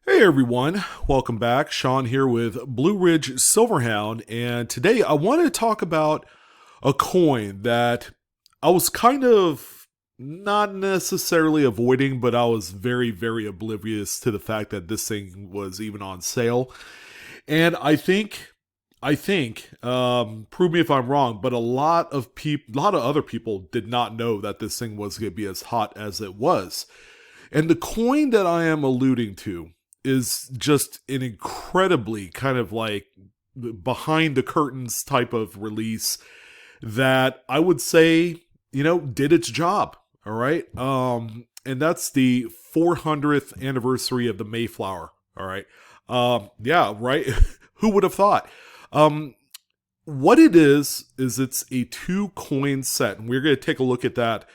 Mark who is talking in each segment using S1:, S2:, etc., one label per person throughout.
S1: Hey everyone, welcome back. Sean here with BlueRidgeSilverhound, and today I want to talk about a coin that I was kind of not necessarily avoiding, but I was very oblivious to the fact that this thing was even on sale. And I think, prove me if I'm wrong, but a lot of other people did not know that this thing was going to be as hot as it was. And the coin that I am alluding to is just an incredibly kind of like behind the curtains type of release that I would say, did its job. All right. And that's the 400th anniversary of the Mayflower. All right. Yeah, right. Who would have thought? Um, what it is it's a two coin set, and we're going to take a look at that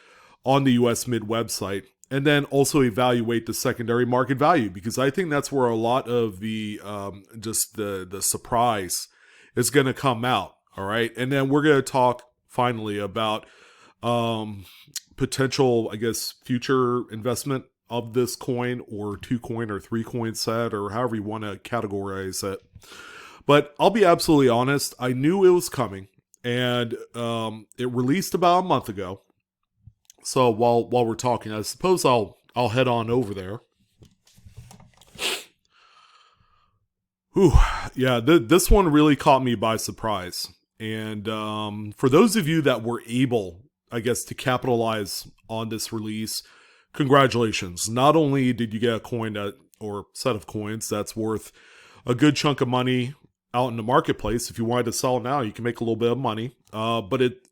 S1: on the US Mid website, and then also evaluate the secondary market value, because I think that's where a lot of the just the surprise is going to come out. All right, and then we're going to talk finally about potential, I guess, future investment of this coin or two coin or three coin set or however you want to categorize it. But I'll be absolutely honest, I knew it was coming, and it released about a month ago. So while we're talking, I suppose I'll head on over there. Whew, yeah, this one really caught me by surprise. And for those of you that were able, I guess, to capitalize on this release, congratulations. Not only did you get a coin or set of coins that's worth a good chunk of money out in the marketplace. If you wanted to sell now, you can make a little bit of money. But it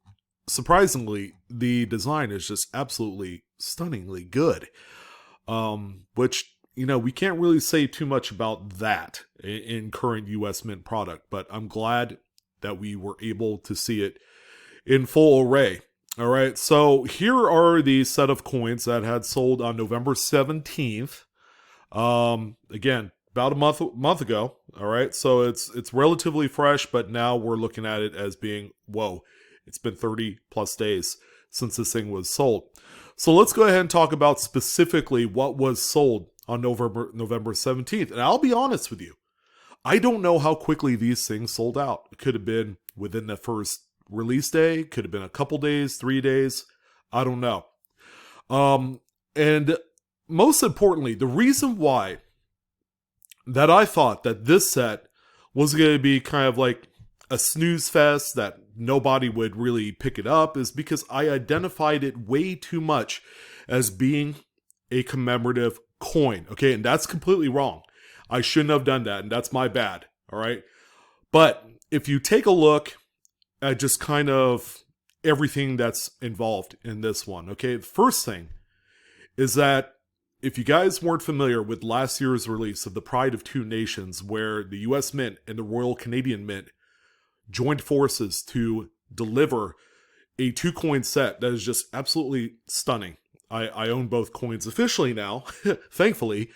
S1: surprisingly, the design is just absolutely stunningly good. Which, we can't really say too much about that in current US Mint product, but I'm glad that we were able to see it in full array. All right, so here are the set of coins that had sold on November 17th. Again, about a month ago. All right, so it's relatively fresh, but now we're looking at it as being, whoa, it's been 30 plus days since this thing was sold. So let's go ahead and talk about specifically what was sold on November 17th. And I'll be honest with you, I don't know how quickly these things sold out. It could have been within the first release day, could have been a couple days, 3 days. I don't know. And most importantly, the reason why that I thought that this set was going to be kind of like a snooze fest, that nobody would really pick it up, is because I identified it way too much as being a commemorative coin. Okay, and that's completely wrong. I shouldn't have done that, and that's my bad. All right. But if you take a look at just kind of everything that's involved in this one, okay, the first thing is that if you guys weren't familiar with last year's release of the Pride of Two Nations, where the US Mint and the Royal Canadian Mint joined forces to deliver a two coin set that is just absolutely stunning. I own both coins officially now, thankfully.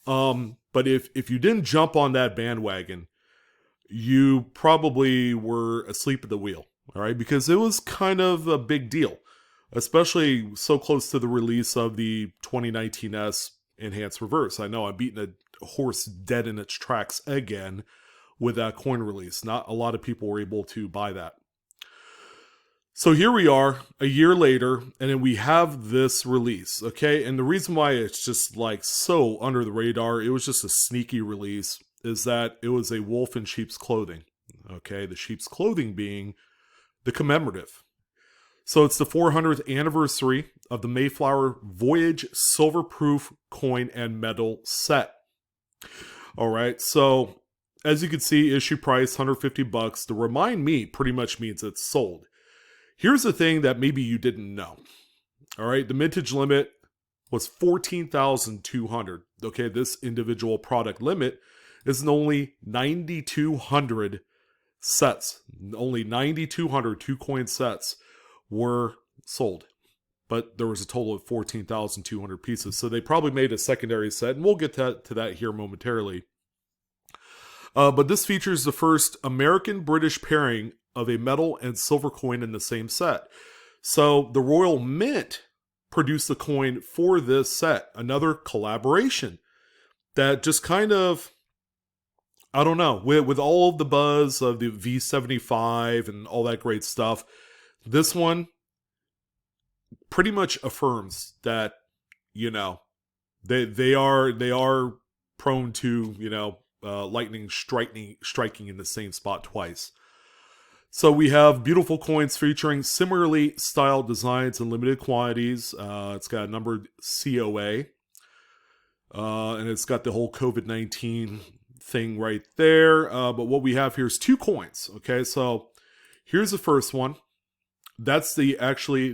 S1: But if you didn't jump on that bandwagon, you probably were asleep at the wheel, all right? Because it was kind of a big deal, especially so close to the release of the 2019S Enhanced Reverse. I know I'm beating a horse dead in its tracks again with that coin release. Not a lot of people were able to buy that. So here we are a year later, and then we have this release, okay? And the reason why it's just like so under the radar, it was just a sneaky release, is that it was a wolf in sheep's clothing, okay? The sheep's clothing being the commemorative. So it's the 400th anniversary of the Mayflower Voyage Silverproof Coin and Medal Set. All right, so as you can see, issue price $150. The remind me pretty much means it's sold. Here's the thing that maybe you didn't know. All right, the mintage limit was 14,200. Okay, this individual product limit is only 9,200 sets. Only 9,200 two coin sets were sold. But there was a total of 14,200 pieces. So they probably made a secondary set, and we'll get to that here momentarily. But this features the first American-British pairing of a metal and silver coin in the same set. So the Royal Mint produced the coin for this set, another collaboration that just kind of, I don't know, with all of the buzz of the V75 and all that great stuff, this one pretty much affirms that, you know, they are prone to, lightning striking in the same spot twice. So we have beautiful coins featuring similarly styled designs and limited quantities. It's got a numbered COA, and it's got the whole COVID-19 thing right there. But what we have here is 2 coins. Okay, so here's the first one. That's the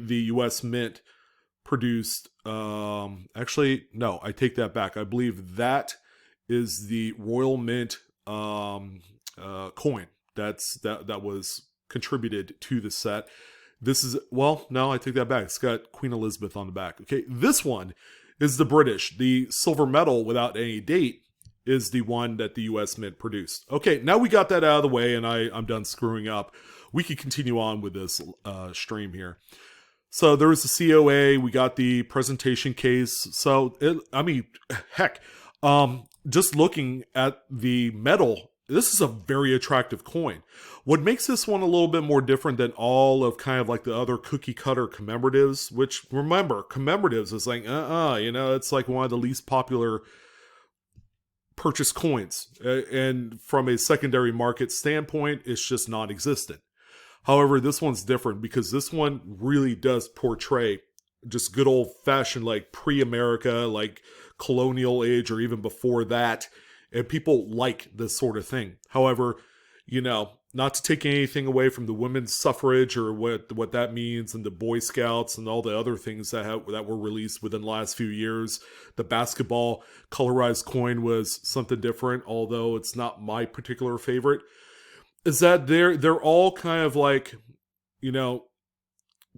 S1: U.S. Mint produced. Actually, no, I take that back. I believe that is the Royal Mint coin. That was contributed to the set. This is, well, no, I take that back. It's got Queen Elizabeth on the back. Okay, this one is the British. The silver medal without any date is the one that the U.S. Mint produced. Okay, now we got that out of the way, and I'm done screwing up. We could continue on with this stream here. So there was the COA. We got the presentation case. So, heck, just looking at the metal, this is a very attractive coin. What makes this one a little bit more different than all of kind of like the other cookie cutter commemoratives, which, remember, commemoratives is like, it's like one of the least popular purchase coins. And from a secondary market standpoint, it's just non-existent. However, this one's different because this one really does portray just good old fashioned, like pre-America, like colonial age, or even before that. And people like this sort of thing. However, not to take anything away from the women's suffrage or what that means, and the Boy Scouts and all the other things that were released within the last few years. The basketball colorized coin was something different, although it's not my particular favorite. Is that they're all kind of like,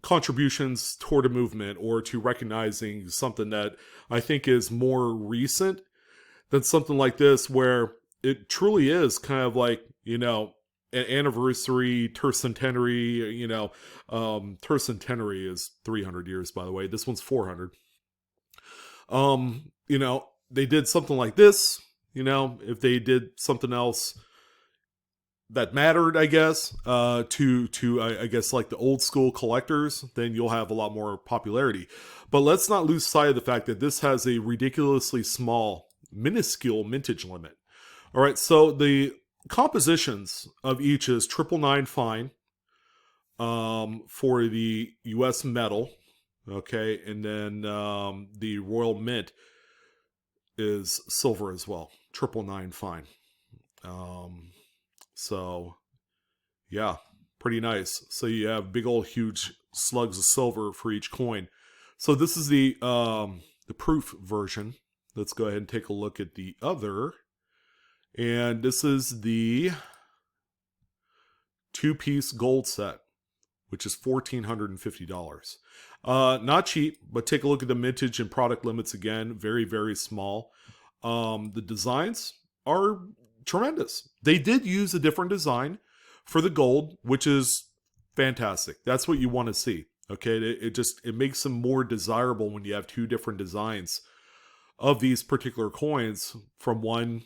S1: contributions toward a movement or to recognizing something that I think is more recent than something like this, where it truly is kind of like, an anniversary, tercentenary, tercentenary is 300 years, by the way. This one's 400. They did something like this, if they did something else that mattered, I guess, to I guess like the old school collectors, then you'll have a lot more popularity. But let's not lose sight of the fact that this has a ridiculously small, minuscule mintage limit. All right, so the compositions of each is 999 fine for the U.S. metal, okay, and then the Royal Mint is silver as well, 999 fine. So, yeah, pretty nice. So you have big old huge slugs of silver for each coin. So this is the proof version. Let's go ahead and take a look at the other. And this is the 2-piece gold set, which is $1,450. Not cheap, but take a look at the mintage and product limits again. Very, very small. The designs are tremendous. They did use a different design for the gold, which is fantastic. That's what you want to see. Okay, it makes them more desirable when you have 2 different designs of these particular coins from one,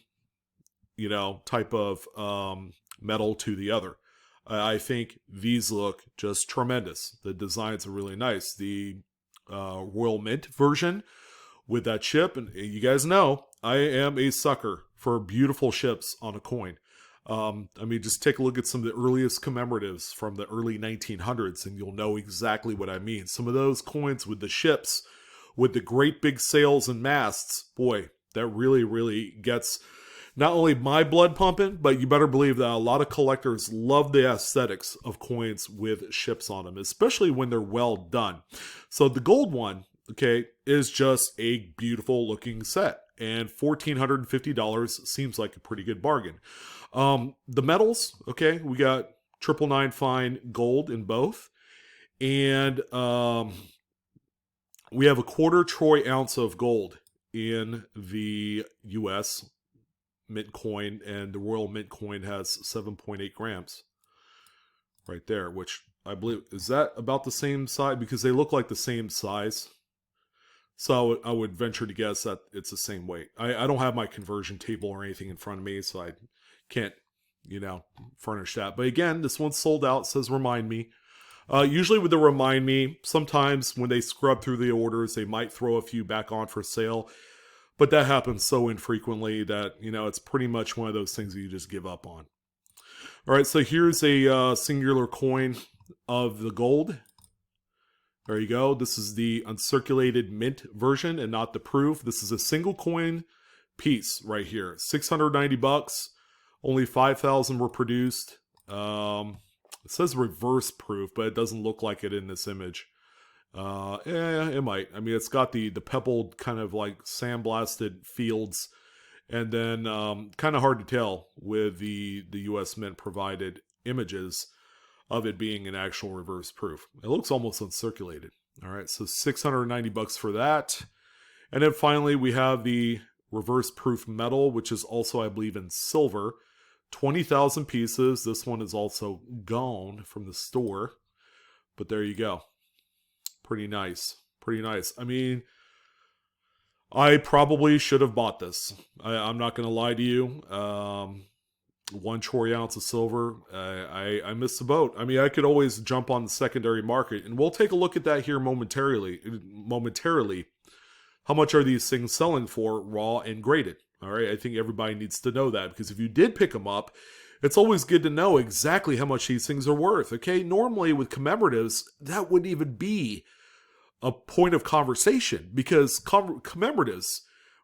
S1: type of metal to the other. I think these look just tremendous. The designs are really nice. The Royal Mint version with that ship, and you guys know I am a sucker for beautiful ships on a coin. Just take a look at some of the earliest commemoratives from the early 1900s, and you'll know exactly what I mean. Some of those coins with the ships, with the great big sails and masts, boy, that really, really gets not only my blood pumping, but you better believe that a lot of collectors love the aesthetics of coins with ships on them, especially when they're well done. So the gold one, okay, is just a beautiful looking set. And $1,450 seems like a pretty good bargain. The metals, okay, we got 999 fine gold in both. And we have a 1/4 troy ounce of gold in the U.S. Mint coin. And the Royal Mint coin has 7.8 grams right there, which I believe, is that about the same size? Because they look like the same size. So I would venture to guess that it's the same weight. I don't have my conversion table or anything in front of me, so I can't, furnish that. But again, this one's sold out, says remind me. Usually with the remind me, sometimes when they scrub through the orders, they might throw a few back on for sale. But that happens so infrequently that, it's pretty much one of those things that you just give up on. All right, so here's a singular coin of the gold. There you go. This is the uncirculated mint version and not the proof. This is a single coin piece right here. $690. Only 5,000 were produced. It says reverse proof, but it doesn't look like it in this image. It might. I mean, it's got the pebbled kind of like sandblasted fields, and then kind of hard to tell with the U.S. Mint provided images of it being an actual reverse proof. It looks almost uncirculated. All right, so $690 for that. And then finally, we have the reverse proof metal, which is also, I believe, in silver. 20,000 pieces. This one is also gone from the store. But there you go. Pretty nice. Pretty nice. I mean, I probably should have bought this. I'm not going to lie to you. 1 troy ounce of silver. I missed the boat. I mean, I could always jump on the secondary market, and we'll take a look at that here momentarily. How much are these things selling for raw and graded? All right, I think everybody needs to know that, because if you did pick them up, it's always good to know exactly how much these things are worth. Okay, normally with commemoratives, that wouldn't even be a point of conversation, because commemoratives,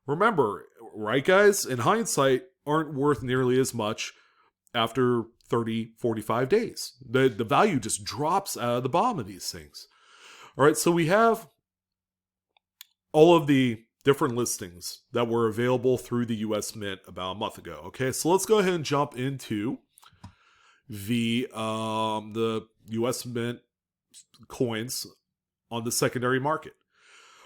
S1: remember, right guys, in hindsight, aren't worth nearly as much after 30, 45 days. The value just drops out of the bottom of these things. All right, so we have all of the different listings that were available through the US Mint about a month ago. Okay, so let's go ahead and jump into the US Mint coins on the secondary market.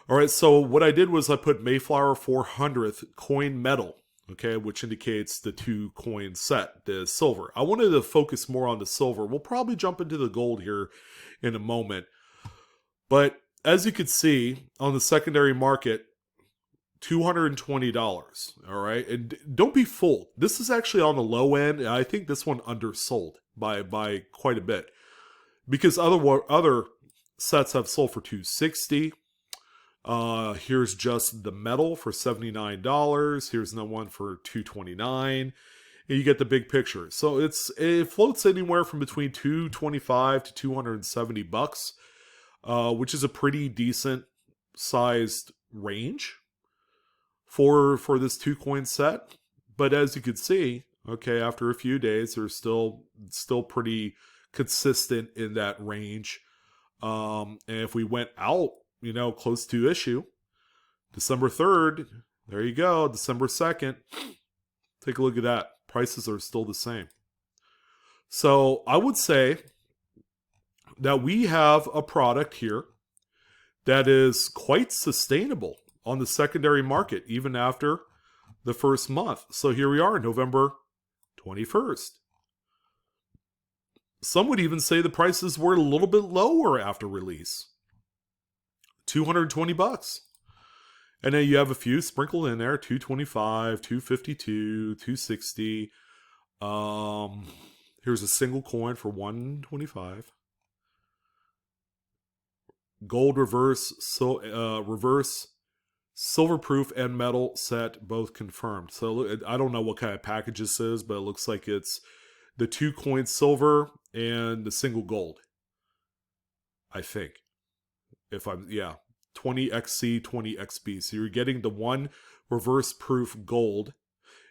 S1: All right, so what I did was I put Mayflower 400th coin metal, okay, which indicates the 2 coin set, the silver. I wanted to focus more on the silver. We'll probably jump into the gold here in a moment. But as you can see on the secondary market, $220, all right? And don't be fooled. This is actually on the low end, and I think this one undersold by quite a bit, because other sets have sold for $260. Here's just the metal for $79. Here's another one for $229. And you get the big picture. So it floats anywhere from between $225 to $270, which is a pretty decent sized range for this 2 coin set. But as you can see, okay, after a few days, they're still pretty consistent in that range. And if we went out, close to issue, December 3rd, there you go, December 2nd, take a look at that. Prices are still the same. So I would say that we have a product here that is quite sustainable on the secondary market, even after the first month. So here we are, November 21st. Some would even say the prices were a little bit lower after release. $220. And then you have a few sprinkled in there, $225, $252, $260. Here's a single coin for $125. Gold reverse silver proof and metal set both confirmed. So I don't know what kind of package this is, but it looks like it's the 2 coin silver and the single gold, I think. 20XC, 20XB. So you're getting the 1 reverse proof gold,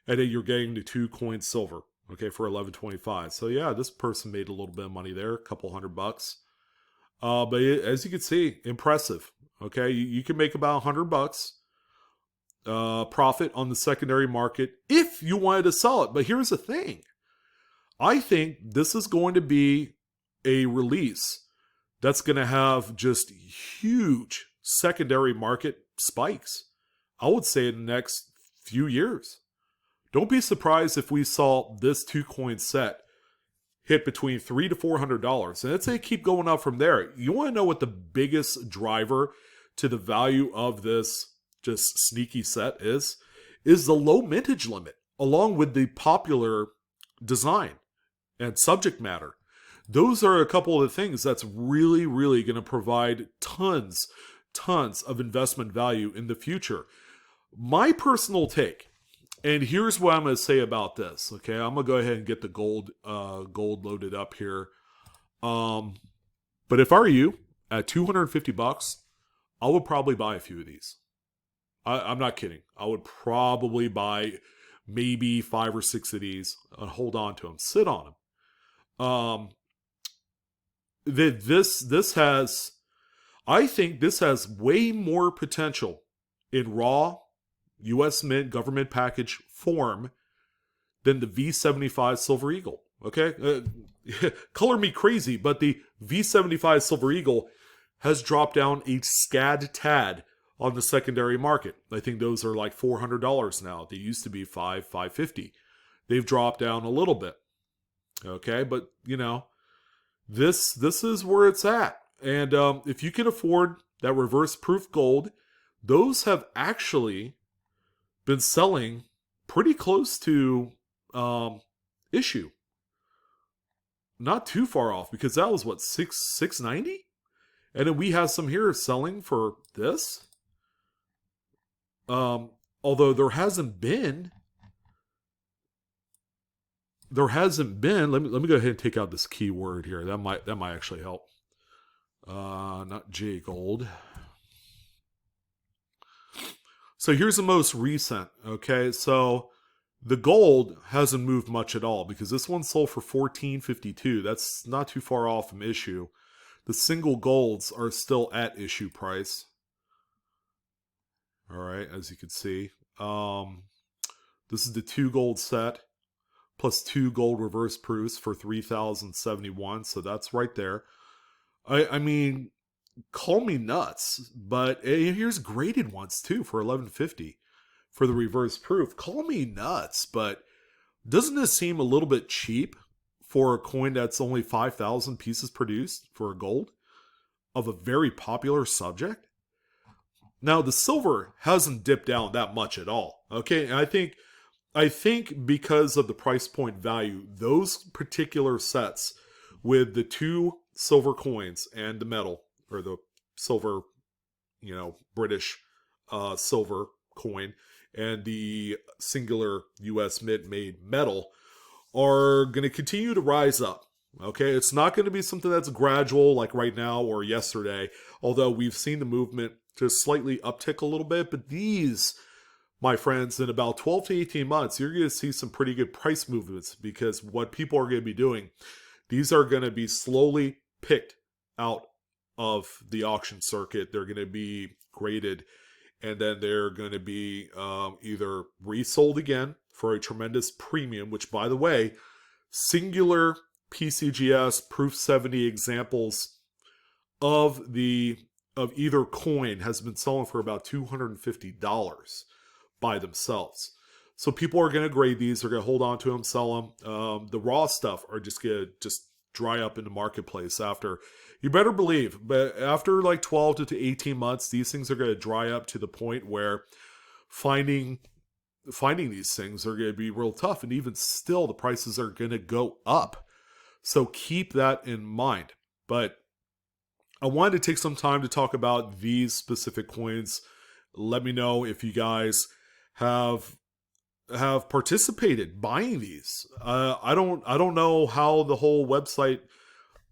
S1: and then you're getting the 2 coin silver, okay, for $11.25. So yeah, this person made a little bit of money there, a couple $100. But as you can see, impressive. Okay, you can make about $100 profit on the secondary market if you wanted to sell it. But here's the thing. I think this is going to be a release that's going to have just huge secondary market spikes, I would say, in the next few years. Don't be surprised if we saw this 2 coin set hit between $300 to $400. And let's say keep going up from there. You want to know what the biggest driver to the value of this just sneaky set is the low mintage limit, along with the popular design and subject matter. Those are a couple of the things that's really, really going to provide tons of investment value in the future. My personal take, and here's what I'm going to say about this. Okay, I'm going to go ahead and get the gold loaded up here. But if I were you, at $250, I would probably buy a few of these. I'm not kidding. I would probably buy maybe 5 or 6 of these and hold on to them, sit on them. I think this has way more potential in raw U.S. Mint government package form than the V75 Silver Eagle. Okay, color me crazy, but the V75 Silver Eagle has dropped down a scad tad on the secondary market. I think those are like $400 now. They used to be $550. They've dropped down a little bit. Okay, but you know, this is where it's at. And if you can afford that reverse proof gold, those have actually been selling pretty close to issue. Not too far off, because that was what, $690? And then we have some here selling for this. Although there hasn't been, let me go ahead and take out this keyword here. That might actually help. Not J Gold. So here's the most recent. Okay, so the gold hasn't moved much at all, because this one sold for $14.52. That's not too far off from issue. The single golds are still at issue price. All right, as you can see. This is the 2 gold set plus 2 gold reverse proofs for $3,071. So that's right there. I mean, call me nuts, but here's graded ones too for $11.50 for the reverse proof. Call me nuts, but doesn't this seem a little bit cheap for a coin that's only 5,000 pieces produced for a gold of a very popular subject? Now, the silver hasn't dipped down that much at all. Okay, and I think because of the price point value, those particular sets with the 2 silver coins and the metal, or the silver, you know, British silver coin, and the singular US Mint made metal, are going to continue to rise up. Okay, it's not going to be something that's gradual like right now or yesterday, although we've seen the movement just slightly uptick a little bit. But these, my friends, in about 12 to 18 months, you're going to see some pretty good price movements, because what people are going to be doing, these are going to be slowly picked out of the auction circuit. They're going to be graded, and then they're going to be either resold again for a tremendous premium, which, by the way, singular PCGS Proof 70 examples of either coin has been selling for about $250 by themselves. So people are going to grade these. They're going to hold on to them, sell them. The raw stuff are just going to dry up in the marketplace after. You better believe, but after like 12 to 18 months, these things are going to dry up to the point where finding these things are going to be real tough. And even still, the prices are going to go up. So keep that in mind. But I wanted to take some time to talk about these specific coins. Let me know if you guys have participated buying these. I don't know how the whole website,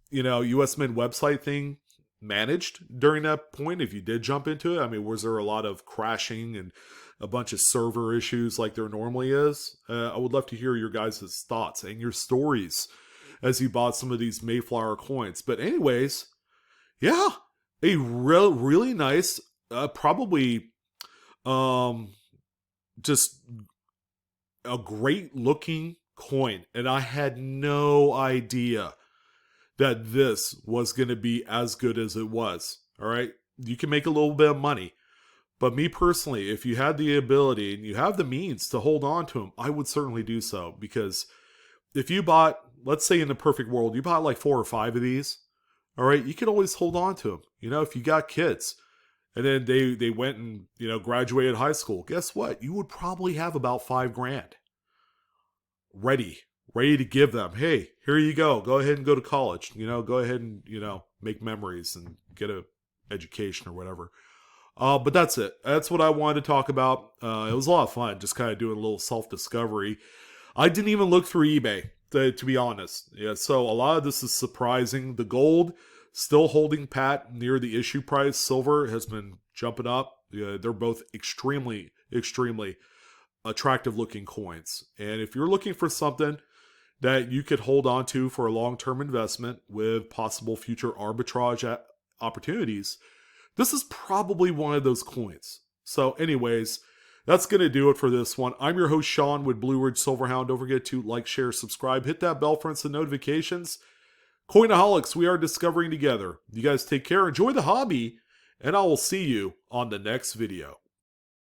S1: you know, US Mint website thing managed during that point. If you did jump into it, I mean, was there a lot of crashing and a bunch of server issues like there normally is? I would love to hear your guys' thoughts and your stories as you bought some of these Mayflower coins. But anyways, yeah, a really nice, probably just a great looking coin. And I had no idea that this was going to be as good as it was. All right. You can make a little bit of money. But me personally, if you had the ability and you have the means to hold on to them, I would certainly do so. Because if you bought, let's say in the perfect world, you bought like 4 or 5 of these, all right, you can always hold on to them. You know, if you got kids and then they went and, graduated high school, guess what? You would probably have about $5,000 ready to give them. Hey, here you go. Go ahead and go to college. Go ahead and, make memories and get a education or whatever. But that's it. That's what I wanted to talk about. It was a lot of fun, just kind of doing a little self-discovery. I didn't even look through eBay, to be honest. Yeah, so a lot of this is surprising. The gold still holding pat near the issue price. Silver has been jumping up. Yeah, they're both extremely, extremely attractive looking coins. And if you're looking for something that you could hold on to for a long-term investment with possible future arbitrage opportunities, this is probably one of those coins. So anyways, that's going to do it for this one. I'm your host, Sean, with Blue Ridge Silverhound. Don't forget to like, share, subscribe, hit that bell for instant notifications. Coinaholics, we are discovering together. You guys take care, enjoy the hobby, and I will see you on the next video.